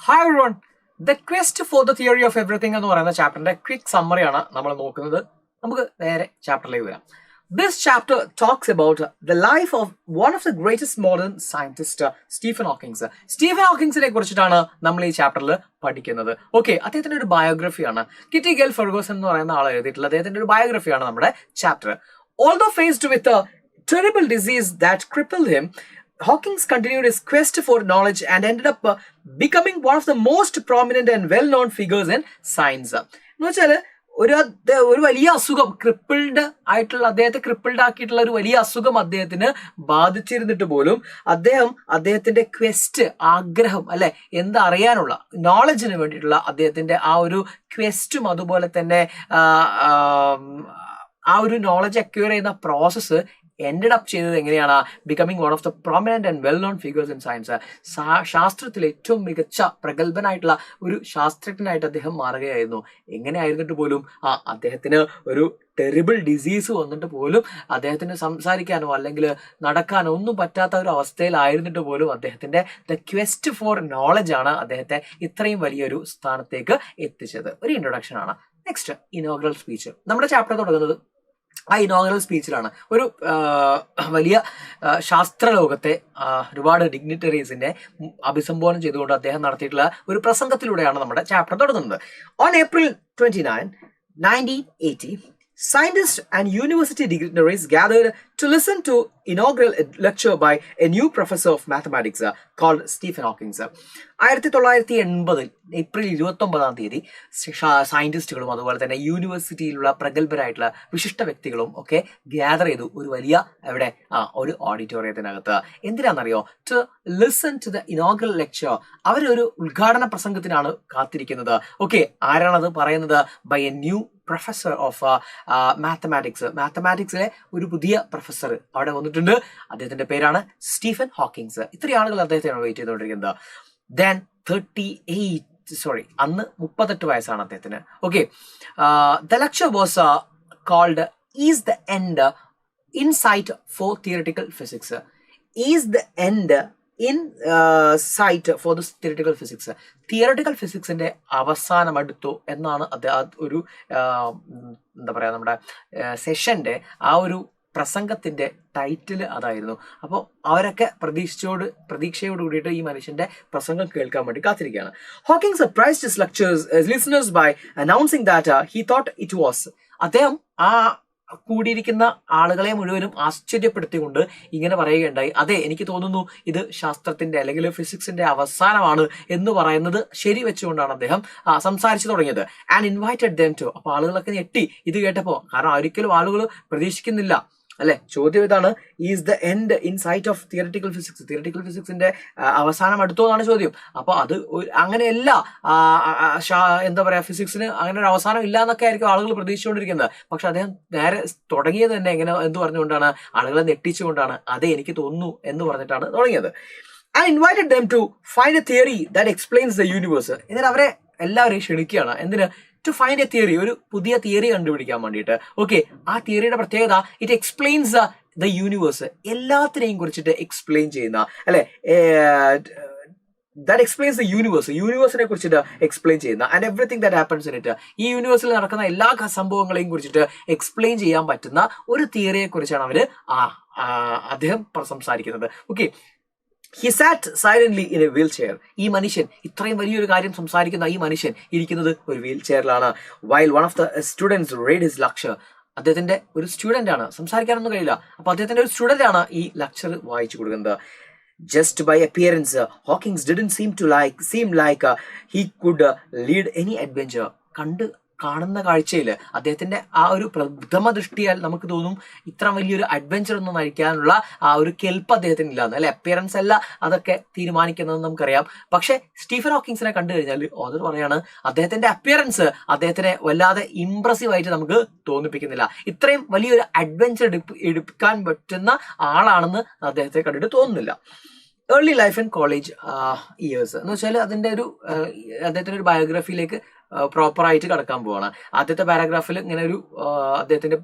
Hi everyone. The quest for the theory of everything എന്ന് പറയുന്ന ചാപ്റ്ററിന്റെ quick സമ്മറിയാണ് നമ്മൾ നോക്കുന്നത്. നമുക്ക് നേരെ ചാപ്റ്ററിലേക്ക് വരാം. This chapter talks about the life of one of the greatest modern scientists, Stephen Hawking. Stephen ഹോക്കിങ്സിനെ കുറിച്ചിട്ടാണ് നമ്മൾ ഈ ചാപ്റ്ററിൽ പഠിക്കുന്നത്. ഓക്കെ, അദ്ദേഹത്തിന്റെ ഒരു ബയോഗ്രഫിയാണ്. കിറ്റി ഗെൽ ഫെർഗൂസൺ എന്ന് പറയുന്ന ആൾ എഴുതിയിട്ടുള്ള അദ്ദേഹത്തിന്റെ ഒരു ബയോഗ്രഫിയാണ് നമ്മുടെ chapter. Although faced with a terrible disease that crippled him, Hawking continued his quest for knowledge and ended up becoming one of the most prominent and well-known figures in science. എന്ന് വെച്ചാൽ ഒരു വലിയ അസുഖം അദ്ദേഹത്തെ ക്രിപ്പിൾഡ് ആക്കിയിട്ടുള്ള ഒരു വലിയ അസുഖം അദ്ദേഹത്തിന് ബാധിച്ചിരുന്നിട്ട് പോലും അദ്ദേഹത്തിന്റെ ക്വസ്റ്റ്, ആഗ്രഹം അല്ലെ, എന്തറിയാനുള്ള നോളജിന് വേണ്ടിയിട്ടുള്ള അദ്ദേഹത്തിന്റെ ആ ഒരു ക്വസ്റ്റും അതുപോലെ തന്നെ ആ ഒരു നോളജ് അക്വയർ ചെയ്യുന്ന പ്രോസസ്സ് എൻഡഡ് അപ്പ് ചെയ്തത് എങ്ങനെയാണ്? Becoming one of the prominent and well known figures in science. ശാസ്ത്രത്തിൽ ഏറ്റവും മികച്ച പ്രഗത്ഭനായിട്ടുള്ള ഒരു ശാസ്ത്രജ്ഞനായിട്ട് അദ്ദേഹം മാറുകയായിരുന്നു. എങ്ങനെയായിരുന്നിട്ട് പോലും അദ്ദേഹത്തിന് ഒരു ടെറിബിൾ ഡിസീസ് വന്നിട്ട് പോലും അദ്ദേഹത്തിന് സംസാരിക്കാനോ അല്ലെങ്കിൽ നടക്കാനോ ഒന്നും പറ്റാത്ത ഒരു അവസ്ഥയിലായിരുന്നിട്ട് പോലും അദ്ദേഹത്തിന്റെ ദ ക്വസ്റ്റ് ഫോർ നോളജ് ആണ് അദ്ദേഹത്തെ ഇത്രയും വലിയൊരു സ്ഥാനത്തേക്ക് എത്തിച്ചത്. ഒരു ഇൻട്രൊഡക്ഷൻ ആണ്. Next, inaugural speech. നമ്മുടെ ചാപ്റ്റർ തുടങ്ങുന്നത് ആ ഇനോഗ്രൽ സ്പീച്ചിലാണ്. ഒരു വലിയ ശാസ്ത്രലോകത്തെ ഒരുപാട് ഡിഗ്നിറ്ററീസിനെ അഭിസംബോധന ചെയ്തുകൊണ്ട് അദ്ദേഹം നടത്തിയിട്ടുള്ള ഒരു പ്രസംഗത്തിലൂടെയാണ് നമ്മുടെ ചാപ്റ്റർ തുടങ്ങുന്നത്. On April 29, 1980, scientists and university dignitaries gathered to listen to inaugural lecture by a new professor of mathematics called Stephen Hawking. 1980 April 29 സയന്റിസ്റ്റുകളും അതുപോലെ തന്നെ യൂണിവേഴ്സിറ്റിയിലുള്ള പ്രഗത്ഭരായിട്ടുള്ള വിശിഷ്ട വ്യക്തികളും ഒക്കെ ഗ്യാദർ ചെയ്തു ഒരു വലിയ ഒരു ഓഡിറ്റോറിയത്തിനകത്ത്. എന്തിനാണെന്നറിയോ? To listen to the inaugural lecture. അവരൊരു ഉദ്ഘാടന പ്രസംഗത്തിനാണ് കാത്തിരിക്കുന്നത്. ഓക്കെ, ആരാണത് പറയുന്നത്? By a new professor of മാത്തമാറ്റിക്സിലെ ഒരു പുതിയ പ്രൊഫസർ അവിടെ വന്നിട്ടുണ്ട്. അദ്ദേഹത്തിന്റെ പേരാണ് സ്റ്റീഫൻ ഹോക്കിങ്സ്. ഇത്രയും ആളുകൾ അദ്ദേഹത്തെയാണ് വെയിറ്റ് ചെയ്തുകൊണ്ടിരിക്കുന്നത്. ദെൻ അന്ന് 38 വയസ്സാണ് അദ്ദേഹത്തിന്. Okay, the lecture was called is the end in sight for theoretical physics. Is the end in sight for the theoretical physics. Theoretical ഫിസിക്സിന്റെ അവസാനം അടുത്തു എന്നാണ് ഒരു എന്താ പറയാ, നമ്മുടെ സെഷന്റെ ആ ഒരു പ്രസംഗത്തിന്റെ ടൈറ്റിൽ അതായിരുന്നു. അപ്പോൾ അവരൊക്കെ പ്രതീക്ഷയോട് കൂടിയിട്ട് ഈ മനുഷ്യന്റെ പ്രസംഗം കേൾക്കാൻ വേണ്ടി കാത്തിരിക്കുകയാണ്. Hawking surprised his listeners by announcing that he thought it was. അദ്ദേഹം ആ കൂടിയിരിക്കുന്ന ആളുകളെ മുഴുവനും ആശ്ചര്യപ്പെടുത്തിക്കൊണ്ട് ഇങ്ങനെ പറയുകയുണ്ടായി, അതെ, എനിക്ക് തോന്നുന്നു ഇത് ശാസ്ത്രത്തിന്റെ അല്ലെങ്കിൽ ഫിസിക്സിന്റെ അവസാനമാണ് എന്ന് പറയുന്നത് ശരി വെച്ചുകൊണ്ടാണ് അദ്ദേഹം സംസാരിച്ചു തുടങ്ങിയത്. And invited them to. അപ്പൊ ആളുകളൊക്കെ ഞെട്ടി ഇത് കേട്ടപ്പോ. കാരണം ഒരിക്കലും ആളുകൾ പ്രതീക്ഷിക്കുന്നില്ല അല്ലെ. ചോദ്യം ഇതാണ്, is the end in sight of theoretical physics. Theoretical ഫിസിക്സിന്റെ അവസാനം അടുത്തോ എന്നാണ് ചോദ്യം. അപ്പൊ അത് അങ്ങനെയല്ല, എന്താ പറയാ, ഫിസിക്സിന് അങ്ങനെ ഒരു അവസാനം ഇല്ല എന്നൊക്കെ ആയിരിക്കും ആളുകൾ പ്രതീക്ഷിച്ചുകൊണ്ടിരിക്കുന്നത്. പക്ഷെ അദ്ദേഹം നേരെ തുടങ്ങിയത് തന്നെ എന്ത് പറഞ്ഞുകൊണ്ടാണ്? ആളുകളെ നെട്ടിച്ചുകൊണ്ടാണ്. അതെ, എനിക്ക് തോന്നുന്നു എന്ന് പറഞ്ഞിട്ടാണ് തുടങ്ങിയത്. I invited them to find a theory that explains the universe. എന്നിട്ട് അവരെ എല്ലാവരെയും ക്ഷണിക്കുകയാണ്. എന്തിന്? ടു ഫൈൻഡ് എ തിയറി, ഒരു പുതിയ തിയറി കണ്ടുപിടിക്കാൻ വേണ്ടിയിട്ട്. ഓക്കെ, ആ തിയറിയുടെ പ്രത്യേകത ഇറ്റ് എക്സ്പ്ലെയിൻസ് ദ യൂണിവേഴ്സ്. എല്ലാത്തിനെയും കുറിച്ചിട്ട് എക്സ്പ്ലെയിൻ ചെയ്യുന്ന അല്ലെ, that explains the universe. യൂണിവേഴ്സിനെ കുറിച്ചിട്ട് എക്സ്പ്ലെയിൻ ചെയ്യുന്ന and everything that happens in it. ഈ യൂണിവേഴ്സിൽ നടക്കുന്ന എല്ലാ സംഭവങ്ങളെയും കുറിച്ചിട്ട് എക്സ്പ്ലെയിൻ ചെയ്യാൻ പറ്റുന്ന ഒരു തിയറിയെ കുറിച്ചാണ് അദ്ദേഹം സംസാരിക്കുന്നത്. Okay, he sat silently in a wheelchair. ഈ മനുഷ്യൻ, ഇത്രയും വലിയൊരു കാര്യം സംസാരിക്കുന്ന ഈ മനുഷ്യൻ ഇരിക്കുന്നത് ഒരു wheel ചെയറിലാണ്. while one of the students read his lecture. അദ്ദേഹത്തിന്റെ ഒരു സ്റ്റുഡന്റ് ആണ്, സംസാരിക്കാനൊന്നും കഴിയില്ല. അപ്പൊ അദ്ദേഹത്തിന്റെ ഒരു സ്റ്റുഡന്റ് ആണ് ഈ ലെക്ചർ വായിച്ചു കൊടുക്കുന്നത്. Just by appearance, Hawking didn't seem like he could lead any adventure. കാണുന്ന കാഴ്ചയിൽ അദ്ദേഹത്തിന്റെ ആ ഒരു പ്രഥമ ദൃഷ്ടിയാൽ നമുക്ക് തോന്നും ഇത്ര വലിയൊരു അഡ്വഞ്ചർ ഒന്നും നയിക്കാനുള്ള ആ ഒരു കെൽപ്പ് അദ്ദേഹത്തിന് ഇല്ലാന്ന് അല്ലെ. അപ്പിയറൻസ് അല്ല അതൊക്കെ തീരുമാനിക്കുന്നതെന്ന് നമുക്കറിയാം. പക്ഷെ സ്റ്റീഫൻ ഹോക്കിങ്സിനെ കണ്ടു കഴിഞ്ഞാൽ ഓതർ പറയാണ്, അദ്ദേഹത്തിന്റെ അപ്പിയറൻസ് അദ്ദേഹത്തിനെ വല്ലാതെ ഇംപ്രസീവ് ആയിട്ട് നമുക്ക് തോന്നിപ്പിക്കുന്നില്ല. ഇത്രയും വലിയൊരു അഡ്വഞ്ചർ എടുക്കാൻ പറ്റുന്ന ആളാണെന്ന് അദ്ദേഹത്തെ കണ്ടിട്ട് തോന്നുന്നില്ല. Early life and college years എന്ന് വെച്ചാൽ അതിന്റെ അദ്ദേഹത്തിന്റെ ഒരു ബയോഗ്രഫിയിലേക്ക് പ്രോപ്പറായിട്ട് കടക്കാൻ പോവാണ്. ആദ്യത്തെ പാരാഗ്രാഫിൽ ഇങ്ങനെ അദ്ദേഹത്തിന്റെ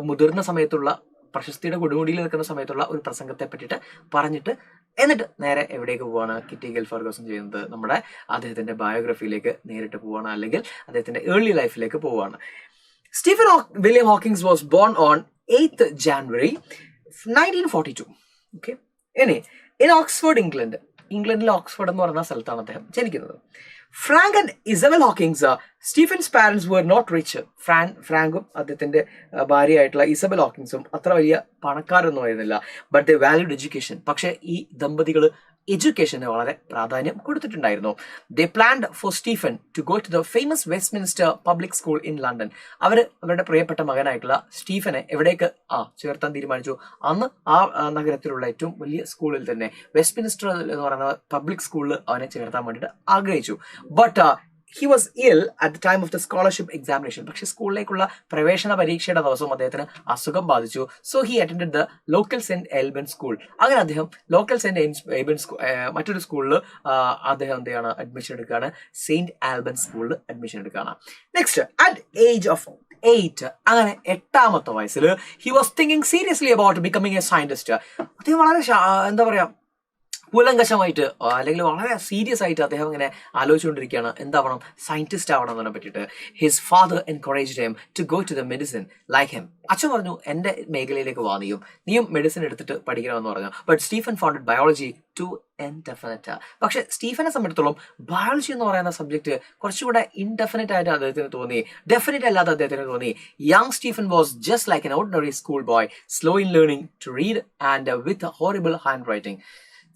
മുതിർന്ന സമയത്തുള്ള പ്രശസ്തിയുടെ കൊടുമുടിയിൽ നിൽക്കുന്ന സമയത്തുള്ള ഒരു പ്രസംഗത്തെ പറ്റിയിട്ട് പറഞ്ഞിട്ട് എന്നിട്ട് നേരെ എവിടേക്ക് പോവാണ്? കിറ്റി ഗിൽ ഫെർഗൂസൺ ചെയ്യുന്നത് നമ്മുടെ അദ്ദേഹത്തിന്റെ ബയോഗ്രഫിയിലേക്ക് നേരിട്ട് പോവാണ്, അല്ലെങ്കിൽ അദ്ദേഹത്തിന്റെ ഏർലി ലൈഫിലേക്ക് പോവാണ്. Stephen William Hawkings was born on 8th January 1942. Okay, ഇനി ഇൻ ഓക്സ്ഫോർഡ്, ഇംഗ്ലണ്ടിലെ ഓക്സ്ഫോർഡ് എന്ന് പറയുന്ന സ്ഥലത്താണ് അദ്ദേഹം ജനിക്കുന്നത്. Frank and Isabel Hawkings, Stephen's parents were not rich. ഫ്രാങ്കും അദ്ദേഹത്തിന്റെ ഭാര്യയായിട്ടുള്ള ഇസബൽ ഹോക്കിങ്സും അത്ര വലിയ പണക്കാരൊന്നും ആയിരുന്നില്ല. But they valued education. പക്ഷെ ഈ ദമ്പതികൾ എഡ്യൂക്കേഷന് വളരെ പ്രാധാന്യം കൊടുത്തിട്ടുണ്ടായിരുന്നു. They planned for Stephen to go to the famous Westminster public school in London. അവരുടെ പ്രിയപ്പെട്ട മകനായിട്ടുള്ള സ്റ്റീഫനെ എവിടേക്ക് ചേർത്താൻ തീരുമാനിച്ചു? അന്ന് ആ നഗരത്തിലുള്ള ഏറ്റവും വലിയ സ്കൂളിൽ തന്നെ, വെസ്റ്റ്മിൻസ്റ്റർ എന്ന് പറയുന്ന പബ്ലിക് സ്കൂളിൽ അവനെ ചേർത്താൻ വേണ്ടിയിട്ട് ആഗ്രഹിച്ചു. But he was ill at the time of the scholarship examination. പക്ഷെ സ്കൂളിലേക്കുള്ള പ്രവേശന പരീക്ഷയുടെ ദിവസം അദ്ദേഹത്തിന് അസുഖം ബാധിച്ചു. So he attended the local Saint Alban school. അങ്ങനെ അദ്ദേഹം ലോക്കൽ സെന്റ് എൽബൻ മറ്റൊരു സ്കൂളിൽ അദ്ദേഹം എന്ത് ചെയ്യാണ്? അഡ്മിഷൻ എടുക്കുകയാണ്. സെയിന്റ് ആൽബൻ സ്കൂളിൽ അഡ്മിഷൻ എടുക്കുകയാണ്. നെക്സ്റ്റ്, അറ്റ് ഏജ് ഓഫ് 8, അങ്ങനെ 8ാമത്തെ വയസ്സിൽ he was thinking seriously about becoming A scientist. അദ്ദേഹം വളരെ എന്താ പറയാ, കൂലങ്കശമായിട്ട് അല്ലെങ്കിൽ വളരെ സീരിയസ് ആയിട്ട് അദ്ദേഹം ഇങ്ങനെ ആലോചിച്ചുകൊണ്ടിരിക്കുകയാണ്, എന്താവണം? സയന്റിസ്റ്റ് ആവണം എന്നതിനെ പറ്റിയിട്ട്. His father encouraged him to go to the medicine like him. അച്ഛൻ പറഞ്ഞു, എൻ്റെ മേഖലയിലേക്ക് വാ, നീയും മെഡിസിൻ എടുത്തിട്ട് പഠിക്കണമെന്ന് പറഞ്ഞു. But Stephen founded biology to indefinite. പക്ഷെ സ്റ്റീഫനെ സംബന്ധിച്ചിടത്തോളം ബയോളജി എന്ന് പറയുന്ന സബ്ജക്ട് കുറച്ചുകൂടെ ഇൻഡെഫിനിറ്റ് ആയിട്ട് അദ്ദേഹത്തിന് തോന്നി, ഡെഫിനിറ്റ് അല്ലാതെ അദ്ദേഹത്തിന് തോന്നി. Young Stephen was just like an ordinary school boy, slow in learning to read and with horrible handwriting.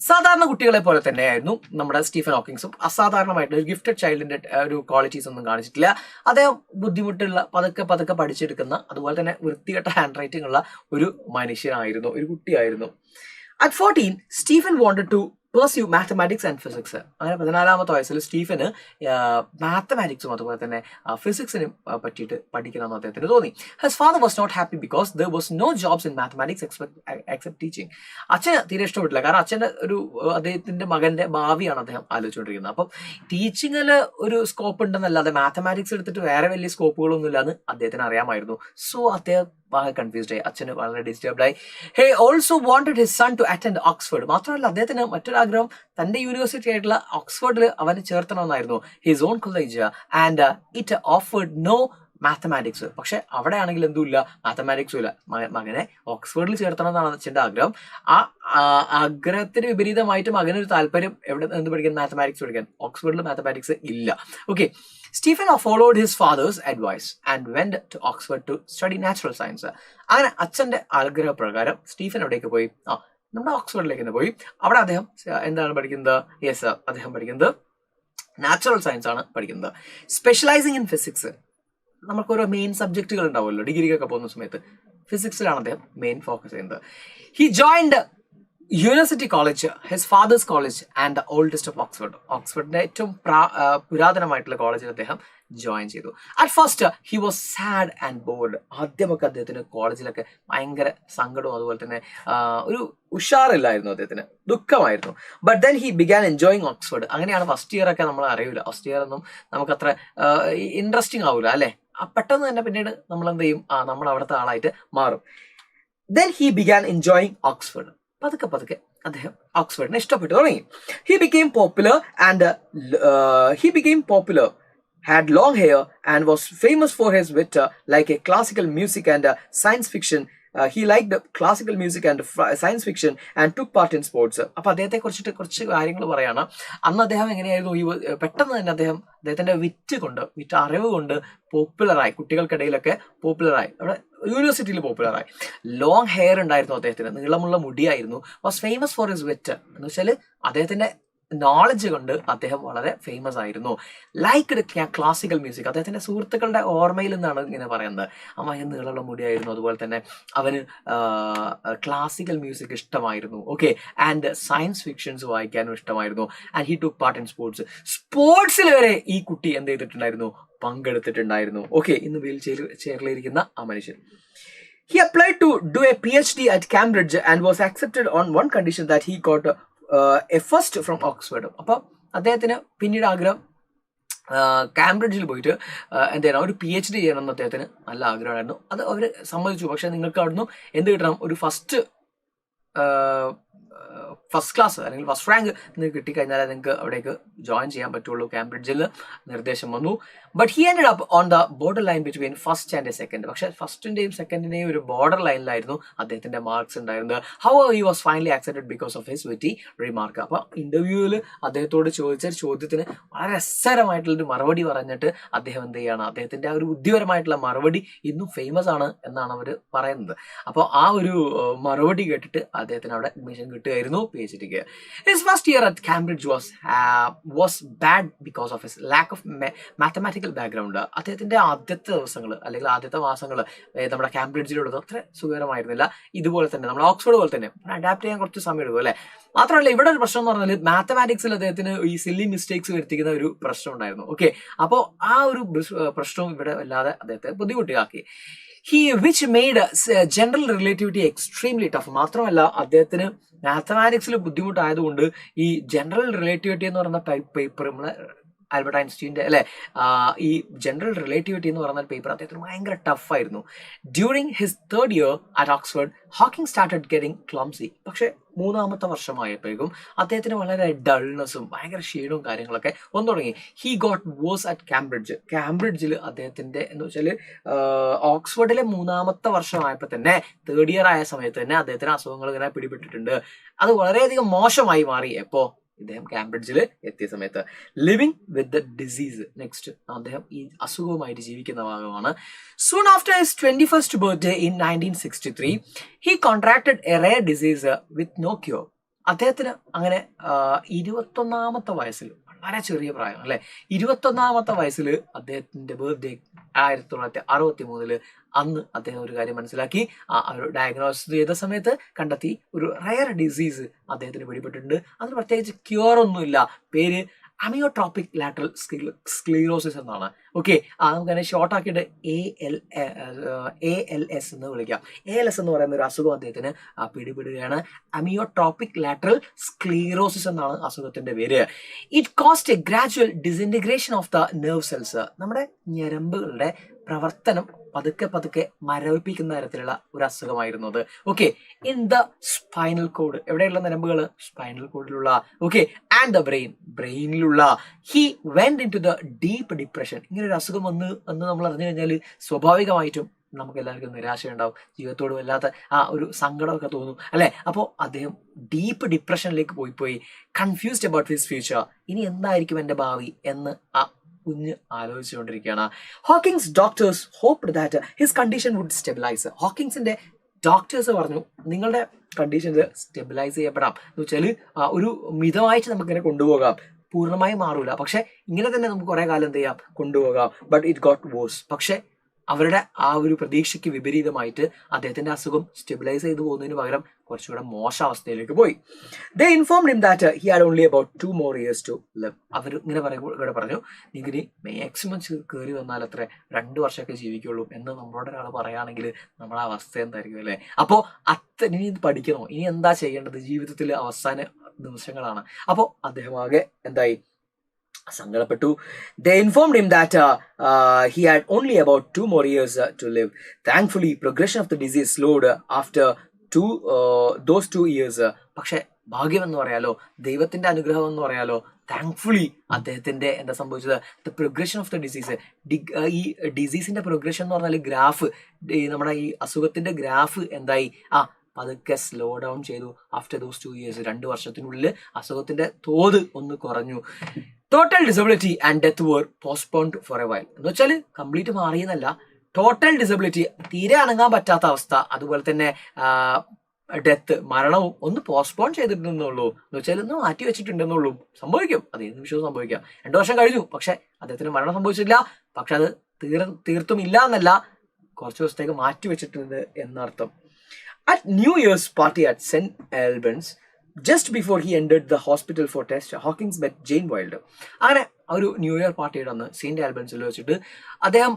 സാധാരണ കുട്ടികളെ പോലെ തന്നെയായിരുന്നു നമ്മുടെ സ്റ്റീഫൻ ഹോക്കിങ്സും. അസാധാരണമായിട്ട് ഒരു ഗിഫ്റ്റഡ് ചൈൽഡിന്റെ ഒരു ക്വാളിറ്റീസ് ഒന്നും കാണിച്ചിട്ടില്ല. അദ്ദേഹം ബുദ്ധിമുട്ടുള്ള പതുക്കെ പഠിച്ചെടുക്കുന്ന, അതുപോലെ തന്നെ വൃത്തികെട്ട ഹാൻഡ് റൈറ്റിംഗ് ഉള്ള ഒരു മനുഷ്യനായിരുന്നു, ഒരു കുട്ടിയായിരുന്നു. At 14, Stephen wanted to pursue mathematics and physics. അങ്ങനെ 14ാമത്തെ വയസ്സിൽ സ്റ്റീഫന് മാത്തമാറ്റിക്സും അതുപോലെ തന്നെ ഫിസിക്സിനും പറ്റിയിട്ട് പഠിക്കണമെന്ന് അദ്ദേഹത്തിന് തോന്നി. His father was not happy because there was no jobs in mathematics except teaching. അച്ഛന് തീരെ ഇഷ്ടപ്പെട്ടില്ല, കാരണം അച്ഛൻ്റെ അദ്ദേഹത്തിന്റെ മകന്റെ ഭാവിയാണ് അദ്ദേഹം ആലോചിച്ചുകൊണ്ടിരിക്കുന്നത്. അപ്പം ടീച്ചിങ്ങിൽ ഒരു സ്കോപ്പ് ഉണ്ടെന്നല്ലാതെ മാത്തമാറ്റിക്സ് എടുത്തിട്ട് വേറെ വലിയ സ്കോപ്പുകളൊന്നും ഇല്ലാന്ന് അദ്ദേഹത്തിന് അറിയാമായിരുന്നു. സോ അദ്ദേഹം കൺഫ്യൂസ്ഡ് ആയി, അച്ഛന് വളരെ ഡിസ്റ്റർബ്ഡ് ആയി. He also wanted his son to attend Oxford. മാത്രമല്ല അദ്ദേഹത്തിന് മറ്റൊരാഗ്രഹം തന്റെ യൂണിവേഴ്സിറ്റി ആയിട്ടുള്ള ഓക്സ്ഫോർഡിൽ അവനെ ചേർത്തണമെന്നായിരുന്നു. His own college and it offered no mathematics. പക്ഷെ അവിടെ ആണെങ്കിൽ എന്തുമില്ല, മാത്തമാറ്റിക്സും ഇല്ല. മകനെ ഓക്സ്ഫോർഡിൽ ചേർത്തണം എന്നാണ് അച്ഛൻ്റെ ആഗ്രഹം. ആ ആഗ്രഹത്തിന് വിപരീതമായിട്ട് മകനൊരു താല്പര്യം എവിടെ എന്ത് പഠിക്കാൻ? മാത്തമാറ്റിക്സ് പഠിക്കാൻ. ഓക്സ്ഫോർഡിൽ മാത്തമാറ്റിക്സ് ഇല്ല. Okay, Stephen followed his father's advice and went to Oxford to study natural science. അങ്ങനെ അച്ഛന്റെ ആഗ്രഹപ്രകാരം സ്റ്റീഫൻ എവിടേക്ക് പോയി? നമ്മുടെ ഓക്സ്ഫോർഡിലേക്ക് തന്നെ പോയി. അവിടെ അദ്ദേഹം എന്താണ് പഠിക്കുന്നത്? അദ്ദേഹം പഠിക്കുന്നത് നാച്ചുറൽ സയൻസ് ആണ് പഠിക്കുന്നത്. സ്പെഷ്യലൈസിങ് ഇൻ ഫിസിക്സ്. നമുക്ക് ഓരോ മെയിൻ സബ്ജക്റ്റുകൾ ഉണ്ടാവുമല്ലോ ഡിഗ്രിക്കൊക്കെ പോകുന്ന സമയത്ത്. ഫിസിക്സിലാണ് അദ്ദേഹം മെയിൻ ഫോക്കസ് ചെയ്യുന്നത്. He joined university college, his father's college and the oldest of Oxford. ഓക്സ്ഫോർഡിന്റെ ഏറ്റവും പുരാതനമായിട്ടുള്ള കോളേജിൽ അദ്ദേഹം ജോയിൻ ചെയ്തു. At first he was sad and bored. ആദ്യമൊക്കെ അദ്ദേഹത്തിന് കോളേജിലൊക്കെ ഭയങ്കര സങ്കടവും അതുപോലെ തന്നെ ഒരു ഉഷാറില്ലായിരുന്നു, അദ്ദേഹത്തിന് ദുഃഖമായിരുന്നു. But then he began enjoying Oxford. അങ്ങനെയാണ് ഫസ്റ്റ് ഇയർ ഒക്കെ നമ്മൾ അറിയില്ല, ഫസ്റ്റ് ഇയർ ഒന്നും നമുക്കത്ര ഇൻട്രസ്റ്റിംഗ് ആവില്ല അല്ലേ. പെട്ടെന്ന് തന്നെ പിന്നീട് നമ്മൾ എന്ത് ചെയ്യും? നമ്മൾ അവിടുത്തെ ആളായിട്ട് മാറും. Then he began enjoying Oxford. പതുക്കെ അദ്ദേഹം ഓക്സ്ഫോർഡിനെ ഇഷ്ടപ്പെട്ടു തുടങ്ങി. He became popular, had long hair and was famous for his wit, like a classical music and science fiction. He liked classical music and science fiction and took part in sports. അപ്പൊ അദ്ദേഹത്തെ കുറിച്ചിട്ട് കുറച്ച് കാര്യങ്ങൾ പറയാണ്. അന്ന് അദ്ദേഹം എങ്ങനെയായിരുന്നു? പെട്ടെന്ന് തന്നെ അദ്ദേഹത്തിന്റെ അറിവ് കൊണ്ട് പോപ്പുലറായി, കുട്ടികൾക്കിടയിലൊക്കെ പോപ്പുലറായി, അവിടെ യൂണിവേഴ്സിറ്റിയിൽ പോപ്പുലറായി. ലോങ് ഹെയർ ഉണ്ടായിരുന്നു അദ്ദേഹത്തിന്, നീളമുള്ള മുടിയായിരുന്നു. വാസ് ഫേമസ് ഫോർ ഹിസ് വിറ്റ് എന്ന് വെച്ചാൽ അദ്ദേഹത്തിന്റെ നോളജ് കൊണ്ട് അദ്ദേഹം വളരെ ഫേമസ് ആയിരുന്നു. Liked classical music. അദ്ദേഹത്തിന്റെ സുഹൃത്തുക്കളുടെ ഓർമ്മയിൽ നിന്നാണ് ഇങ്ങനെ പറയുന്നത്. അമ്മ നീളമുള്ള മുടിയായിരുന്നു, അതുപോലെ തന്നെ അവന് ക്ലാസിക്കൽ മ്യൂസിക് ഇഷ്ടമായിരുന്നു. ഓക്കെ, ആൻഡ് സയൻസ് ഫിക്ഷൻസ് വായിക്കാനും ഇഷ്ടമായിരുന്നു. And he took part in sports. സ്പോർട്സിൽ വരെ ഈ കുട്ടി എന്ത് ചെയ്തിട്ടുണ്ടായിരുന്നു? പങ്കെടുത്തിട്ടുണ്ടായിരുന്നു. ഓക്കെ, ഇന്ന് വീൽ ചെയറിലിരിക്കുന്ന ആ മനുഷ്യൻ. He applied to do a PhD at Cambridge and was accepted on one condition, that he got a first from Oxford. അപ്പോൾ അദ്ദേഹത്തിന് പിന്നീട് ആഗ്രഹം കാംബ്രിഡ്ജിൽ പോയിട്ട് എന്താണ് ഒരു PhD ചെയ്യണമെന്ന് അദ്ദേഹത്തിന് നല്ല ആഗ്രഹമായിരുന്നു. അത് അവർ സമ്മതിച്ചു. പക്ഷെ നിങ്ങൾക്ക് അവിടുന്ന് എന്ത് കിട്ടണം? ഒരു ഫസ്റ്റ് ഫസ്റ്റ് ക്ലാസ് അല്ലെങ്കിൽ ഫസ്റ്റ് റാങ്ക് നിങ്ങൾക്ക് കിട്ടിക്കഴിഞ്ഞാൽ നിങ്ങൾക്ക് അവിടേക്ക് ജോയിൻ ചെയ്യാൻ പറ്റുള്ളൂ. കാംബ്രിഡ്ജിൽ നിർദ്ദേശം വന്നു. But he ended up on the border line between first and second. പക്ഷേ ഫസ്റ്റിന്റെയും സെക്കൻഡിന്റെയും ഒരു ബോർഡർ ലൈനിലായിരുന്നു അദ്ദേഹത്തിന്റെ മാർക്സ് ഉണ്ടായിരുന്നത്. How he was finally accepted because of his witty remark. അപ്പോൾ ഇന്റർവ്യൂവിൽ അദ്ദേഹത്തോട് ചോദിച്ച ചോദ്യത്തിന് വളരെ രസകരമായിട്ടുള്ളൊരു മറുപടി പറഞ്ഞിട്ട് അദ്ദേഹം എന്ത് ചെയ്യാണ്, അദ്ദേഹത്തിന്റെ ആ ഒരു ബുദ്ധിപരമായിട്ടുള്ള മറുപടി ഇന്നും ഫേമസ് ആണ് എന്നാണ് അവർ പറയുന്നത്. അപ്പോൾ ആ ഒരു മറുപടി കേട്ടിട്ട് അദ്ദേഹത്തിന് അവിടെ അഡ്മിഷൻ കിട്ടുകയായിരുന്നു PhDക്ക്. His first year at Cambridge was bad because of his lack of mathematical background. അദ്ദേഹത്തിന്റെ ആദ്യത്തെ ദിവസങ്ങൾ അല്ലെങ്കിൽ ആദ്യത്തെ മാസങ്ങൾ നമ്മുടെ കാംബ്രിഡ്ജിലുള്ളത് അത്ര സുഖകരമായിരുന്നില്ല. ഇതുപോലെ തന്നെ നമ്മുടെ ഓക്സ്ഫോർഡ് പോലെ തന്നെ അഡാപ്റ്റ് ചെയ്യാൻ കുറച്ച് സമയം എടുക്കും അല്ലെ. മാത്രമല്ല ഇവിടെ ഒരു പ്രശ്നം എന്ന് പറഞ്ഞാൽ മാത്തമാറ്റിക്സിൽ അദ്ദേഹത്തിന് ഈ സില്ലി മിസ്റ്റേക്സ് വരുത്തിക്കുന്ന ഒരു പ്രശ്നം ഉണ്ടായിരുന്നു. ഓക്കെ, അപ്പോൾ ആ ഒരു പ്രശ്നവും ഇവിടെ വല്ലാതെ അദ്ദേഹത്തെ ബുദ്ധിമുട്ടിയാക്കി. Which made general relativity extremely tough. മാത്രമല്ല അദ്ദേഹത്തിന് മാത്തമാറ്റിക്സിൽ ബുദ്ധിമുട്ടായതുകൊണ്ട് ഈ ജനറൽ റിലേറ്റിവിറ്റി എന്ന് പറയുന്ന പേപ്പർ നമ്മളെ ആൽബർട്ട് ഐൻസ്റ്റീൻ്റെ അല്ലെ ഈ ജനറൽ റിലേറ്റിവിറ്റി എന്ന് പറയുന്ന പേപ്പർ അദ്ദേഹത്തിന് ഭയങ്കര ടഫായിരുന്നു. During his third year at Oxford Hawking started getting clumsy. പക്ഷെ മൂന്നാമത്തെ വർഷമായപ്പോഴേക്കും അദ്ദേഹത്തിന് വളരെ ഡൾനെസ്സും ഭയങ്കര ക്ഷീണവും കാര്യങ്ങളൊക്കെ വന്നു തുടങ്ങി. He got worse at Cambridge. കാംബ്രിഡ്ജിൽ അദ്ദേഹത്തിന്റെ എന്ന് വെച്ചാൽ ഓക്സ്ഫോർഡിലെ മൂന്നാമത്തെ വർഷമായപ്പോൾ തന്നെ തേർഡ് ഇയർ ആയ സമയത്ത് തന്നെ അദ്ദേഹത്തിന് അസുഖങ്ങൾ ഇങ്ങനെ പിടിപെട്ടിട്ടുണ്ട്. അത് വളരെയധികം മോശമായി മാറി. എപ്പോ ഇദ്ദേഹം കാംബ്രിഡ്ജിൽ എത്തിയ സമയത്ത്. Living with the disease. Next അദ്ദേഹം ഈ അസുഖവുമായിട്ട് ജീവിക്കുന്ന ഭാഗമാണ്. Soon after his 21st birthday in 1963 he contracted a rare disease with no cure. അദ്ദേഹത്തിന് അങ്ങനെ 21ാമത്തെ വയസ്സിൽ, വളരെ ചെറിയ പ്രായം അല്ലെ, 21ാമത്തെ വയസ്സിൽ അദ്ദേഹത്തിന്റെ ബർത്ത്ഡേ 1963 അന്ന് അദ്ദേഹം ഒരു കാര്യം മനസ്സിലാക്കി. ഒരു ഡയഗ്നോസിസ് ചെയ്ത സമയത്ത് കണ്ടെത്തി ഒരു റയർ ഡിസീസ് അദ്ദേഹത്തിന് പിടിപെട്ടിട്ടുണ്ട്. അതിന് പ്രത്യേകിച്ച് ക്യൂർ ഒന്നുമില്ല. പേര് അമിയോട്രോപിക് ലാറ്ററൽ സ്ക്ലീറോസിസ് എന്നാണ്. ഓക്കെ, നമുക്കതിനെ ഷോർട്ട് ആക്കിയിട്ട് ALS എന്ന് വിളിക്കാം. ALS എന്ന് പറയുന്ന ഒരു അസുഖം അദ്ദേഹത്തിന് പിടിപെടുകയാണ്. അമിയോട്രോപിക് ലാറ്ററൽ സ്ക്ലീറോസിസ് എന്നാണ് അസുഖത്തിന്റെ പേര്. It caused a gradual disintegration of the nerve cells. നമ്മുടെ ഞരമ്പുകളുടെ പ്രവർത്തനം പതുക്കെ മരവിപ്പിക്കുന്ന തരത്തിലുള്ള ഒരു അസുഖമായിരുന്നത്. Okay, in the spinal cord. എവിടെയുള്ള നരമ്പുകൾ? സ്പൈനൽ കോഡിലുള്ള. ഓക്കെ, ആൻഡ് ദ ബ്രെയിനിലുള്ള. He went into the deep depression. ഇങ്ങനെ ഒരു അസുഖം വന്ന് നമ്മൾ അറിഞ്ഞു കഴിഞ്ഞാൽ സ്വാഭാവികമായിട്ടും നമുക്ക് എല്ലാവർക്കും നിരാശയുണ്ടാവും, ജീവിതത്തോട് വല്ലാത്ത ഒരു സങ്കടമൊക്കെ തോന്നും അല്ലെ. അപ്പോൾ അദ്ദേഹം ഡീപ്പ് ഡിപ്രഷനിലേക്ക് പോയി കൺഫ്യൂസ്ഡ് അബൌട്ട് ഹിസ് ഫ്യൂച്ചർ. ഇനി എന്തായിരിക്കും എൻ്റെ ഭാവി എന്ന് കുഞ്ഞ് ആലോചിച്ചുകൊണ്ടിരിക്കുകയാണ്. Hawkings doctors hoped that his condition would stabilise. ഹോക്കിങ്സിന്റെ ഡോക്ടേഴ്സ് പറഞ്ഞു നിങ്ങളുടെ കണ്ടീഷൻസ് സ്റ്റെബിലൈസ് ചെയ്യപ്പെടാം എന്ന് വെച്ചാൽ ഒരു മിതമായിട്ട് നമുക്കിങ്ങനെ കൊണ്ടുപോകാം, പൂർണ്ണമായി മാറൂല, പക്ഷെ ഇങ്ങനെ തന്നെ നമുക്ക് കുറെ കാലം എന്ത് ചെയ്യാം, കൊണ്ടുപോകാം. But it got worse. പക്ഷെ അവരുടെ ആ ഒരു പ്രതീക്ഷയ്ക്ക് വിപരീതമായിട്ട് അദ്ദേഹത്തിന്റെ അസുഖം സ്റ്റെബിലൈസ് ചെയ്തു പോകുന്നതിന് പകരം കുറച്ചുകൂടെ മോശം അവസ്ഥയിലേക്ക് പോയി. They informed him that he had only about 2 more years to live. അവർ ഇങ്ങനെ ഇവിടെ പറഞ്ഞു നിങ്ങൾക്ക് മാക്സിമം കയറി വന്നാൽ അത്ര 2 വർഷമൊക്കെ ജീവിക്കുള്ളൂ എന്ന് നമ്മളോട് ഒരാൾ പറയുകയാണെങ്കിൽ നമ്മുടെ അവസ്ഥ എന്തായിരിക്കും അല്ലേ. അപ്പോൾ ഇനി ഇത് പഠിക്കണോ, ഇനി എന്താ ചെയ്യേണ്ടത്, ജീവിതത്തിൽ അവസാന നിമിഷങ്ങളാണ്. അപ്പോൾ അദ്ദേഹം ആകെ എന്തായി, സങ്കടപ്പെട്ടു. They informed him that he had only about 2 more years to live. Thankfully, progression of the disease slowed after those 2 years. പക്ഷെ ഭാഗ്യം എന്ന് പറയാലോ, ദൈവത്തിന്റെ അനുഗ്രഹം എന്ന് പറയാലോ, താങ്ക്ഫുള്ളി അദ്ദേഹത്തിന്റെ എന്താ സംഭവിച്ചത്, the progression of the disease. ഈ ഡിസീസിന്റെ പ്രോഗ്രഷൻ എന്ന് പറഞ്ഞാൽ ഗ്രാഫ്, നമ്മുടെ ഈ അസുഖത്തിന്റെ ഗ്രാഫ് എന്തായി, പതുക്കെ സ്ലോ ഡൗൺ ചെയ്തു. ആഫ്റ്റർ ദോസ് 2 years, 2 വർഷത്തിനുള്ളിൽ അസുഖത്തിന്റെ തോത് ഒന്ന് കുറഞ്ഞു. Total disability and death were postponed for a while. എന്ന് വെച്ചാൽ കംപ്ലീറ്റ് മാറിയെന്നല്ല, ടോട്ടൽ ഡിസബിലിറ്റി, തീരെ അനങ്ങാൻ പറ്റാത്ത അവസ്ഥ, അതുപോലെ തന്നെ ഡെത്ത്, മരണവും ഒന്ന് പോസ്റ്റ്പോൺ ചെയ്തിട്ടുണ്ടെന്നുള്ളൂ. എന്ന് വെച്ചാൽ ഒന്ന് മാറ്റി വെച്ചിട്ടുണ്ടെന്നുള്ളൂ. സംഭവിക്കും, അത് ഏത് നിമിഷവും സംഭവിക്കാം. 2 വർഷം കഴിഞ്ഞു, പക്ഷെ അദ്ദേഹത്തിന് മരണം സംഭവിച്ചില്ല. പക്ഷെ അത് തീർത്തും ഇല്ല എന്നല്ല, കുറച്ച് ദിവസത്തേക്ക് മാറ്റി വെച്ചിട്ടുണ്ട് എന്നർത്ഥം. At New Year's party at St. Albans, just before he entered the hospital for test, Hawkins met Jane Wilder. അങ്ങനെ ഒരു ന്യൂ ഇയർ പാർട്ടിയുടെ അന്ന് സെയിന്റ് ആൽബൻസിൽ വെച്ചിട്ട് അദ്ദേഹം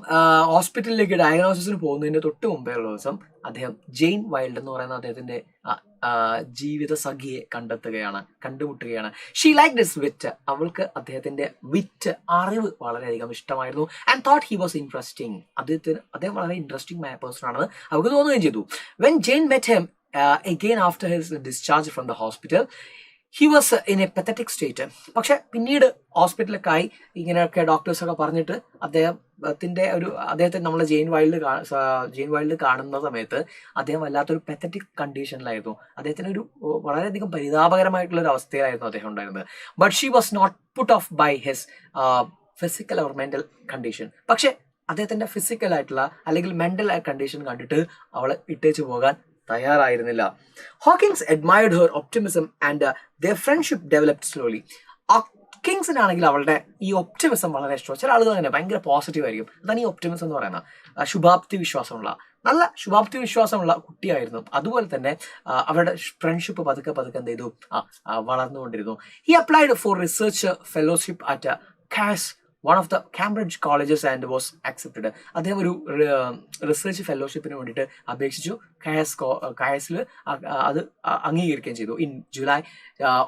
ഹോസ്പിറ്റലിലേക്ക് ഡയഗ്നോസിസിന് പോകുന്നതിന് തൊട്ട് മുമ്പേയുള്ള ദിവസം അദ്ദേഹം ജെയിൻ വൈൽഡ് എന്ന് പറയുന്ന അദ്ദേഹത്തിന്റെ ജീവിത സഖിയെ കണ്ടുമുട്ടുകയാണ്. She like this wit. അവൾക്ക് അദ്ദേഹത്തിന്റെ വിറ്റ്, അറിവ് വളരെയധികം ഇഷ്ടമായിരുന്നു. And thought he was interesting. അദ്ദേഹം വളരെ ഇൻട്രസ്റ്റിംഗ് പേഴ്സൺ ആണെന്ന് അവൾക്ക് തോന്നുകയും ചെയ്തു. When Jane met him again after his discharge from the hospital. He was in a pathetic state. പക്ഷെ പിന്നീട് ഹോസ്പിറ്റലൊക്കെ ആയി ഇങ്ങനെയൊക്കെ ഡോക്ടേഴ്സൊക്കെ പറഞ്ഞിട്ട് അദ്ദേഹത്തെ നമ്മൾ ജെയിൻ വൈൽഡ് കാണുന്ന സമയത്ത് അദ്ദേഹം വല്ലാത്തൊരു പത്തറ്റിക് കണ്ടീഷനിലായിരുന്നു. അദ്ദേഹത്തിന് ഒരു വളരെയധികം പരിതാപകരമായിട്ടുള്ള ഒരു അവസ്ഥയിലായിരുന്നു അദ്ദേഹം ഉണ്ടായിരുന്നത്. But she was not put off by his physical or mental condition. പക്ഷെ അദ്ദേഹത്തിന്റെ ഫിസിക്കൽ ആയിട്ടുള്ള അല്ലെങ്കിൽ മെന്റൽ കണ്ടീഷൻ കണ്ടിട്ട് അവളെ ഇട്ടേച്ചു പോകാൻ തയ്യാറായിരുന്നില്ല. Hawkins admired her optimism and their friendship developed slowly. ഹോക്കിങ്സിനാണെങ്കിൽ അവളുടെ ഈ ഒപ്റ്റിമിസം വളരെ ഇഷ്ടമാണ്. ചില ആളുകൾ അങ്ങനെ ഭയങ്കര പോസിറ്റീവ് ആയിരിക്കും. അതാണ് ഈ ഒപ്റ്റിമിസം എന്ന് പറയുന്നത്. ശുഭാപ്തി വിശ്വാസമുള്ള, നല്ല ശുഭാപ്തി വിശ്വാസമുള്ള കുട്ടിയായിരുന്നു. അതുപോലെ തന്നെ അവരുടെ ഫ്രണ്ട്ഷിപ്പ് പതുക്കെ എന്ത് ചെയ്തു, വളർന്നുകൊണ്ടിരുന്നു. He applied for research fellowship at Caius, one of the Cambridge colleges, and was accepted. അദ്ദേഹം ഒരു റിസർച്ച് ഫെലോഷിപ്പിന് വേണ്ടിയിട്ട് അപേക്ഷിച്ചു. കായസിൽ അത് അംഗീകരിക്കുകയും ചെയ്തു. In July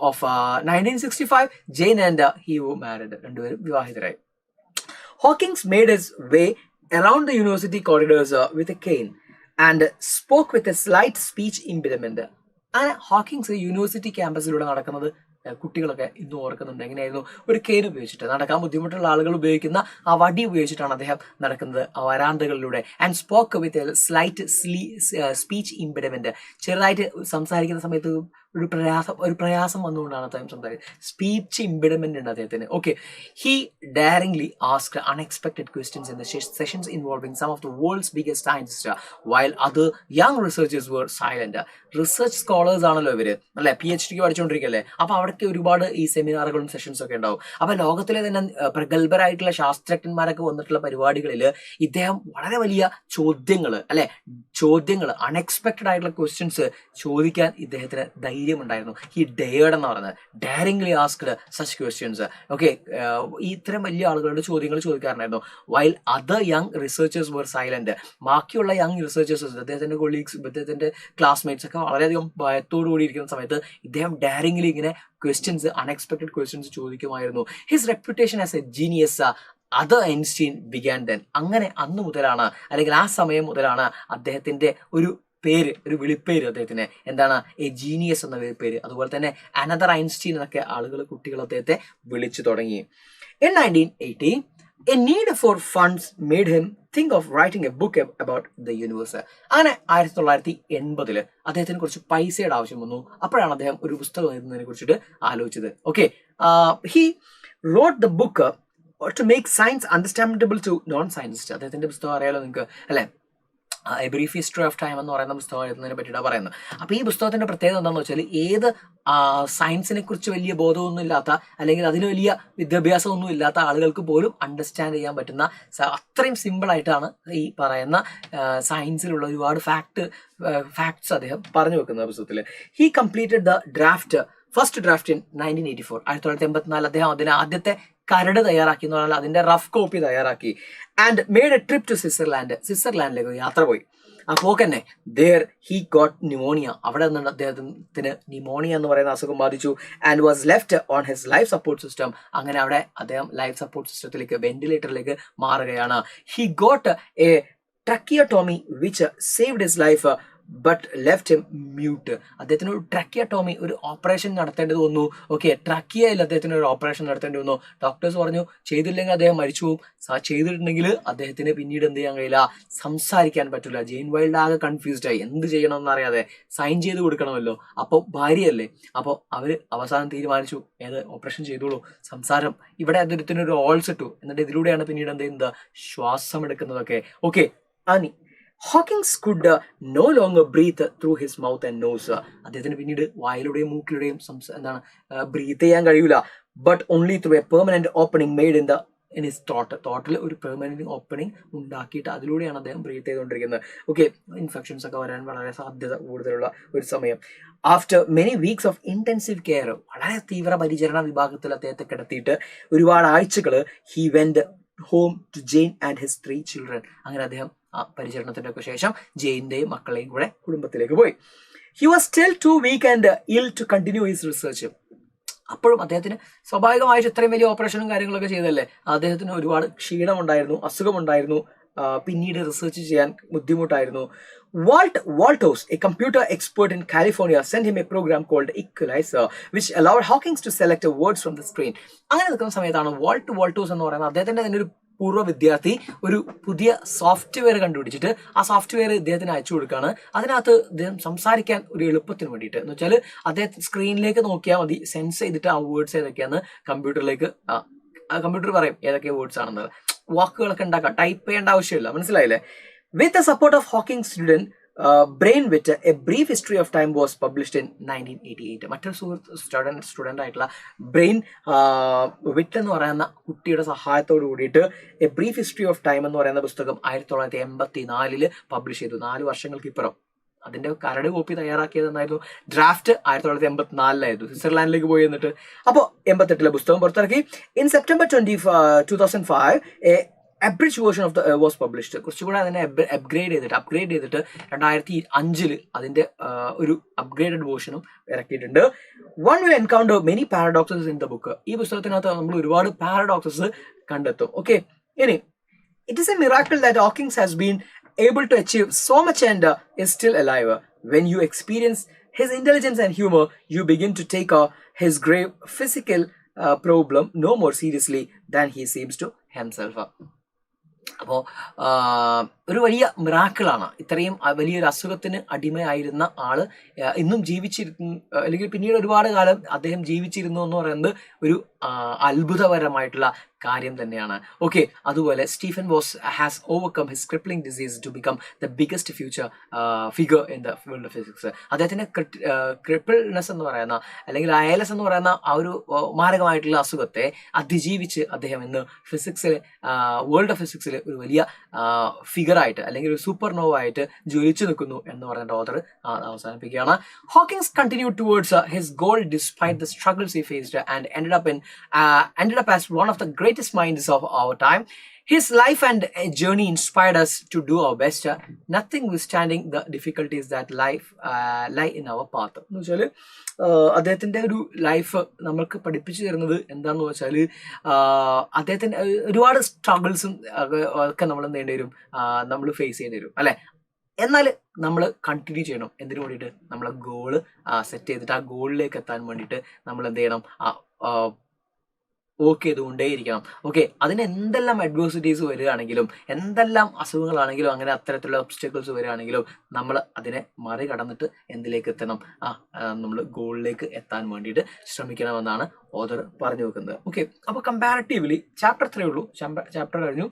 of 1965 Jane and he were married. രണ്ടുപേരും വിവാഹിതരായി. Hawkings made his way around the university corridors with a cane and spoke with a slight speech impediment. അങ്ങനെ ഹോക്കിങ്സ് യൂണിവേഴ്സിറ്റി ക്യാമ്പസിലൂടെ നടക്കുന്നത് കുട്ടികളൊക്കെ ഇന്നും ഓർക്കുന്നുണ്ട്. എങ്ങനെയായിരുന്നു? ഒരു കെയിൻ ഉപയോഗിച്ചിട്ട്, നടക്കാൻ ബുദ്ധിമുട്ടുള്ള ആളുകൾ ഉപയോഗിക്കുന്ന ആ വടി ഉപയോഗിച്ചിട്ടാണ് അദ്ദേഹം നടക്കുന്നത് ആ വരാന്തകളിലൂടെ. And spoke with slight speech impediment. ചെറുതായിട്ട് സംസാരിക്കുന്ന സമയത്ത് ഒരു പ്രയാസം വന്നുകൊണ്ടാണ് അദ്ദേഹം സംസാരിക്കുന്നത്. സ്പീച്ച് ഇംപെഡിമെന്റ് ഉണ്ട് അദ്ദേഹത്തിന്. Okay. He daringly asked unexpected questions in the sessions involving some of the world's biggest scientist while other young researchers were silent. Research scholars ആണല്ലോ ഇവര്, അല്ലെ? PhD പഠിച്ചുകൊണ്ടിരിക്കല്ലേ. അപ്പൊ അവിടേക്ക് ഒരുപാട് ഈ സെമിനാറുകളും സെഷൻസ് ഒക്കെ ഉണ്ടാവും. അപ്പൊ ലോകത്തിലെ തന്നെ പ്രഗത്ഭരായിട്ടുള്ള ശാസ്ത്രജ്ഞന്മാരൊക്കെ വന്നിട്ടുള്ള പരിപാടികളിൽ ഇദ്ദേഹം വളരെ വലിയ ചോദ്യങ്ങൾ അൺഎക്സ്പെക്ടഡ് ആയിട്ടുള്ള ക്വസ്റ്റ്യൻസ് ചോദിക്കാൻ ഇദ്ദേഹത്തിന് ധൈര്യം ഉണ്ടായിരുന്നു. ഹി ഡെയർഡ് എന്ന് പറയുന്നത്, daringly asked such questions. Okay. ഇത്തരം വലിയ ആളുകളുടെ ചോദ്യങ്ങൾ ചോദിക്കാറുണ്ടായിരുന്നു. While other young researchers were silent. ബാക്കിയുള്ള യങ് റിസർച്ചേഴ്സ്, അദ്ദേഹത്തിന്റെ കൊളീഗ്സ്, അദ്ദേഹത്തിന്റെ ക്ലാസ്മേറ്റ്സ് ഒക്കെ വളരെയധികം ഭയത്തോടു കൂടി ഇരിക്കുന്ന സമയത്ത് ഇദ്ദേഹം ഡയറിംഗ്ലി ഇങ്ങനെ ക്വസ്റ്റ്യൻസ്, അൺഎക്സ്പെക്ടഡ് ക്വസ്റ്റ്യൻസ് ചോദിക്കുമായിരുന്നു. His reputation as a genius other Einstein began then. അങ്ങനെ അന്ന് മുതലാണ്, അല്ലെങ്കിൽ ആ സമയം മുതലാണ് അദ്ദേഹത്തിന്റെ ഒരു വിളിപ്പേര് അദ്ദേഹത്തിന് എന്താണ്? എ ജീനിയസ് എന്ന പേര്. അതുപോലെ തന്നെ അനദർ ഐൻസ്റ്റീൻ എന്നൊക്കെ കുട്ടികൾ അദ്ദേഹത്തെ വിളിച്ചു തുടങ്ങി. In 1980, a need for funds made him think of writing a book about the universe. അങ്ങനെ 1980 അദ്ദേഹത്തിന് കുറച്ച് പൈസയുടെ ആവശ്യം വന്നു. അപ്പോഴാണ് അദ്ദേഹം ഒരു പുസ്തകം എഴുതുന്നതിനെ കുറിച്ചിട്ട് ആലോചിച്ചത്. Okay. He wrote the book to make science understandable to non-scientists. അദ്ദേഹത്തിന്റെ പുസ്തകം അറിയാലോ നിങ്ങൾക്ക്, അല്ലെ? A brief history of time എന്ന് പറയുന്ന പുസ്തകം എഴുതുന്നതിനെ പറ്റിയിട്ടാണ് പറയുന്നത്. അപ്പോൾ ഈ പുസ്തകത്തിന്റെ പ്രത്യേകത എന്താണെന്ന് വെച്ചാൽ, ഏത് സയൻസിനെ കുറിച്ച് വലിയ ബോധമൊന്നും ഇല്ലാത്ത, അല്ലെങ്കിൽ അതിന് വലിയ വിദ്യാഭ്യാസമൊന്നും ഇല്ലാത്ത ആളുകൾക്ക് പോലും അണ്ടർസ്റ്റാൻഡ് ചെയ്യാൻ പറ്റുന്ന അത്രയും സിമ്പിൾ ആയിട്ടാണ് ഈ പറയുന്ന സയൻസിലുള്ള ഒരുപാട് ഫാക്ട്സ് അദ്ദേഹം പറഞ്ഞു വെക്കുന്ന പുസ്തകത്തിൽ. He completed the first draft in 1984. 1984 അദ്ദേഹം അതിന് ആദ്യത്തെ കരട് തയ്യാറാക്കി എന്ന് പറഞ്ഞാൽ അതിന്റെ റഫ് കോപ്പി തയ്യാറാക്കി. And made a trip to സ്വിറ്റ്സർലാൻഡിലേക്ക് യാത്ര പോയി. അപ്പോൾ തന്നെ there he got pneumonia. അവിടെ നിന്ന് അദ്ദേഹത്തിന് ന്യൂമോണിയ എന്ന് പറയുന്ന അസുഖം ബാധിച്ചു. And was left on his life support system. അങ്ങനെ അവിടെ അദ്ദേഹം ലൈഫ് സപ്പോർട്ട് സിസ്റ്റത്തിലേക്ക്, വെന്റിലേറ്ററിലേക്ക് മാറുകയാണ്. He got a tracheotomy which saved his life but left him mute. അദ്ദേഹത്തിന് ഒരു ട്രക്കിയോട്ടോമി, ഒരു ഓപ്പറേഷൻ നടത്തേണ്ടത് വന്നു. ഓക്കെ. ട്രക്കിയയിൽ അദ്ദേഹത്തിന് ഒരു ഓപ്പറേഷൻ നടത്തേണ്ടി വന്നു. ഡോക്ടേഴ്സ് പറഞ്ഞു ചെയ്തില്ലെങ്കിൽ അദ്ദേഹം മരിച്ചു പോകും. ചെയ്തിട്ടുണ്ടെങ്കിൽ അദ്ദേഹത്തിന് പിന്നീട് എന്ത് ചെയ്യാൻ കഴിയില്ല, സംസാരിക്കാൻ പറ്റില്ല. ജെയിൻ വൈൽഡ് ആകെ കൺഫ്യൂസ്ഡ് ആയി, എന്ത് ചെയ്യണമെന്ന് അറിയാതെ. സൈൻ ചെയ്ത് കൊടുക്കണമല്ലോ, അപ്പോൾ ഭാര്യയല്ലേ. അപ്പോൾ അവര് അവസാനം തീരുമാനിച്ചു, ഏത് ഓപ്പറേഷൻ ചെയ്തോളൂ, സംസാരം. ഇവിടെ അദ്ദേഹത്തിന് ഒരു ഓൾസ് ഇട്ടു. എന്നിട്ട് ഇതിലൂടെയാണ് പിന്നീട് എന്ത് ചെയ്യുന്നത്, ശ്വാസം എടുക്കുന്നതൊക്കെ. Okay. Any Hawkins could no longer breathe through his mouth and nose. അദ്ദേഹത്തിന് പിന്നീട് വായിലൂടെയും മൂക്കിലൂടെയും ബ്രീത്ത് ചെയ്യാൻ കഴിയൂല. But only through A permanent opening made in his തോട്ടിൽ ഒരു പെർമനന്റ് ഓപ്പണിംഗ് ഉണ്ടാക്കിയിട്ട് അതിലൂടെയാണ് അദ്ദേഹം ബ്രീത്ത് ചെയ്തുകൊണ്ടിരിക്കുന്നത്. ഓക്കെ. ഇൻഫെക്ഷൻസ് ഒക്കെ വരാൻ വളരെ സാധ്യത കൂടുതലുള്ള ഒരു സമയം. After many weeks of intensive care, വളരെ തീവ്ര പരിചരണ വിഭാഗത്തിൽ അദ്ദേഹത്തെ കിടത്തിയിട്ട് ഒരുപാട് ആഴ്ചകൾ, he went home to Jane and his 3 children. അങ്ങനെ അദ്ദേഹം ആ പരിചരണത്തിന്റെ ഒക്കെ ശേഷം ജെയിന്റെയും മക്കളെയും കൂടെ കുടുംബത്തിലേക്ക് പോയി. He was still too weak and ill to continue his research. അപ്പോഴും അദ്ദേഹത്തിന് സ്വാഭാവികമായിട്ട് ഇത്രയും വലിയ ഓപ്പറേഷനും കാര്യങ്ങളൊക്കെ ചെയ്തല്ലേ, അദ്ദേഹത്തിന് ഒരുപാട് ക്ഷീണമുണ്ടായിരുന്നു, അസുഖമുണ്ടായിരുന്നു. പിന്നീട് റിസർച്ച് ചെയ്യാൻ ബുദ്ധിമുട്ടായിരുന്നു. Walt Waltos, a computer expert in California, sent him a program called Equalizer, which allowed Hawkins to select words from the screen. അങ്ങനെ നിൽക്കുന്ന സമയത്താണ് വാൾട്ടോസ് എന്ന് പറയുന്നത് അദ്ദേഹത്തിന്റെ തന്നെ ഒരു പൂർവ്വ വിദ്യാർത്ഥി ഒരു പുതിയ സോഫ്റ്റ്വെയർ കണ്ടുപിടിച്ചിട്ട് ആ സോഫ്റ്റ്വെയർ ഇദ്ദേഹത്തിന് അയച്ചു കൊടുക്കുകയാണ്. അതിനകത്ത് ഇദ്ദേഹം സംസാരിക്കാൻ ഒരു എളുപ്പത്തിന് വേണ്ടിയിട്ട് എന്ന് വെച്ചാൽ അദ്ദേഹം സ്ക്രീനിലേക്ക് നോക്കിയാൽ മതി, സെൻസ് ചെയ്തിട്ട് ആ വേർഡ്സ് ഏതൊക്കെയാന്ന് കമ്പ്യൂട്ടറിലേക്ക് കമ്പ്യൂട്ടർ പറയും ഏതൊക്കെ വേർഡ്സ് ആണെന്ന്, വാക്കുകളൊക്കെ ഉണ്ടാക്കാം, ടൈപ്പ് ചെയ്യേണ്ട ആവശ്യമില്ല. മനസ്സിലായില്ലേ? With the support of Hawking's student Brainwit, a brief history of time was published in 1988. മറ്റൊരു സ്റ്റുഡൻ്റ് ആയിട്ടുള്ള ബ്രെയിൻ വിറ്റ് എന്ന് പറയുന്ന കുട്ടിയുടെ സഹായത്തോട് കൂടിയിട്ട് A brief history of time എന്ന് പറയുന്ന പുസ്തകം 1984 പബ്ലിഷ് ചെയ്തു. 4 വർഷങ്ങൾക്ക് ഇപ്പുറം. അതിന്റെ കരട് കോപ്പി തയ്യാറാക്കിയതെന്നായിരുന്നു. ഡ്രാഫ്റ്റ് 1984 സ്വിറ്റ്സർലാൻഡിലേക്ക് പോയി. എന്നിട്ട് അപ്പോൾ 88 പുസ്തകം പുറത്തിറക്കി. In September 2005 abridged version of the was published. കുറച്ചുകൂടെ അതിനെ അപ്ഗ്രേഡ് ചെയ്തിട്ട് 2005 അതിന്റെ ഒരു അപ്ഗ്രേഡഡ് വേർഷനും ഇറക്കിയിട്ടുണ്ട്. One will encounter many paradoxes in the book. ഈ പുസ്തകത്തിനകത്ത് നമ്മൾ ഒരുപാട് പാരഡോക്സസ് കണ്ടെത്തും. ഓക്കെ, ഇനി it is A miracle that Hawkins has been able to achieve so much and is still alive. When you experience his intelligence and humor, you begin to take his grave physical problem no more seriously than he seems to himself. അപ്പോൾ ഒരു വലിയ മിറാക്കിളാണ്. ഇത്രയും വലിയൊരു അസുഖത്തിന് അടിമയായിരുന്ന ആള് ഇന്നും ജീവിച്ചിരുന്നു, അല്ലെങ്കിൽ പിന്നീട് ഒരുപാട് കാലം അദ്ദേഹം ജീവിച്ചിരുന്നു എന്ന് പറയുന്നത് ഒരു അത്ഭുതപരമായിട്ടുള്ള കാര്യം തന്നെയാണ്. ഓക്കെ, അതുപോലെ Stephen was has overcome his crippling disease to become the biggest figure in the world of physics. അദ്ദേഹത്തിന്റെ ക്രിപ്പിൾനെസ് എന്ന് പറയുന്ന അല്ലെങ്കിൽ ALS എന്ന് പറയുന്ന ആ ഒരു മാരകമായിട്ടുള്ള അസുഖത്തെ അതിജീവിച്ച് അദ്ദേഹം ഇന്ന് ഫിസിക്സിൽ വേൾഡ് ഓഫ് ഫിസിക്സിൽ ഒരു വലിയ ഫിഗറായിട്ട് അല്ലെങ്കിൽ ഒരു സൂപ്പർനോവ ആയിട്ട് ജ്വലിച്ചു നിൽക്കുന്നു എന്ന് പറഞ്ഞിട്ട് ഓഥർ അവസാനിപ്പിക്കുകയാണ്. Hawkins continued towards his goal despite the struggles he faced and ended up as one of the greatest minds of our time. His life and journey inspired us to do our best, notwithstanding the difficulties that lie in our path. എന്ന് വെച്ചാൽ അദ്ദേഹത്തിന്റെ ഒരു life നമ്മൾക്ക് പഠിപ്പിച്ചു തരുന്നത് എന്താന്ന് വെച്ചാൽ അദ്ദേഹത്തിന്റെ ഒരുപാട് സ്ട്രഗിൾസും ഒക്കെ നമ്മൾ എന്ത് ചെയ്യേണ്ടി വരും, നമ്മൾ ഫേസ് ചെയ്യേണ്ടി വരും അല്ലെ. എന്നാൽ നമ്മൾ കണ്ടിന്യൂ ചെയ്യണം. എന്തിനു വേണ്ടിയിട്ട്? നമ്മളെ ഗോള് സെറ്റ് ചെയ്തിട്ട് ആ ഗോളിലേക്ക് എത്താൻ വേണ്ടിയിട്ട് നമ്മൾ എന്ത് ചെയ്യണം, വർക്ക് ചെയ്തുകൊണ്ടേയിരിക്കണം. ഓക്കെ, അതിന് എന്തെല്ലാം അഡ്വേഴ്സിറ്റീസ് വരികയാണെങ്കിലും എന്തെല്ലാം അസുഖങ്ങളാണെങ്കിലും അങ്ങനെ അത്തരത്തിലുള്ള ഒബ്സ്റ്റക്കിൾസ് വരികയാണെങ്കിലും നമ്മൾ അതിനെ മറികടന്നിട്ട് എന്തിലേക്ക് എത്തണം, നമ്മൾ ഗോളിലേക്ക് എത്താൻ വേണ്ടിയിട്ട് ശ്രമിക്കണമെന്നാണ് ഓഥർ പറഞ്ഞു വെക്കുന്നത്. ഓക്കെ, അപ്പോൾ കമ്പാരിറ്റീവ്ലി ചാപ്റ്റർ 3 ഉള്ളൂ, ചാപ്റ്റർ കഴിഞ്ഞു.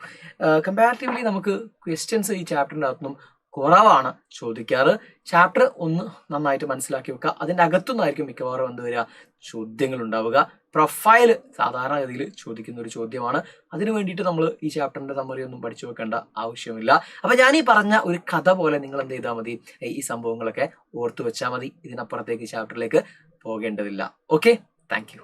കമ്പാരിറ്റീവ്ലി നമുക്ക് ക്വസ്റ്റ്യൻസ് ഈ ചാപ്റ്ററിൻ്റെ അകത്തുനിന്നും കുറവാണ് ചോദിക്കാറ്. ചാപ്റ്റർ 1 നന്നായിട്ട് മനസ്സിലാക്കി വെക്കുക. അതിൻ്റെ അകത്തുനിന്നായിരിക്കും മിക്കവാറും എന്ത് വരിക, ചോദ്യങ്ങൾ ഉണ്ടാവുക. പ്രൊഫൈൽ സാധാരണഗതിയിൽ ചോദിക്കുന്ന ഒരു ചോദ്യമാണ്. അതിനു വേണ്ടിയിട്ട് നമ്മൾ ഈ ചാപ്റ്ററിന്റെ സമ്മറി ഒന്നും പഠിച്ചു വെക്കേണ്ട ആവശ്യമില്ല. അപ്പൊ ഞാൻ ഈ പറഞ്ഞ ഒരു കഥ പോലെ നിങ്ങൾ എന്ത് ചെയ്താൽ മതി, ഈ സംഭവങ്ങളൊക്കെ ഓർത്തു വെച്ചാൽ മതി. ഇതിനപ്പുറത്തേക്ക് ചാപ്റ്ററിലേക്ക് പോകേണ്ടതില്ല. Okay, thank you.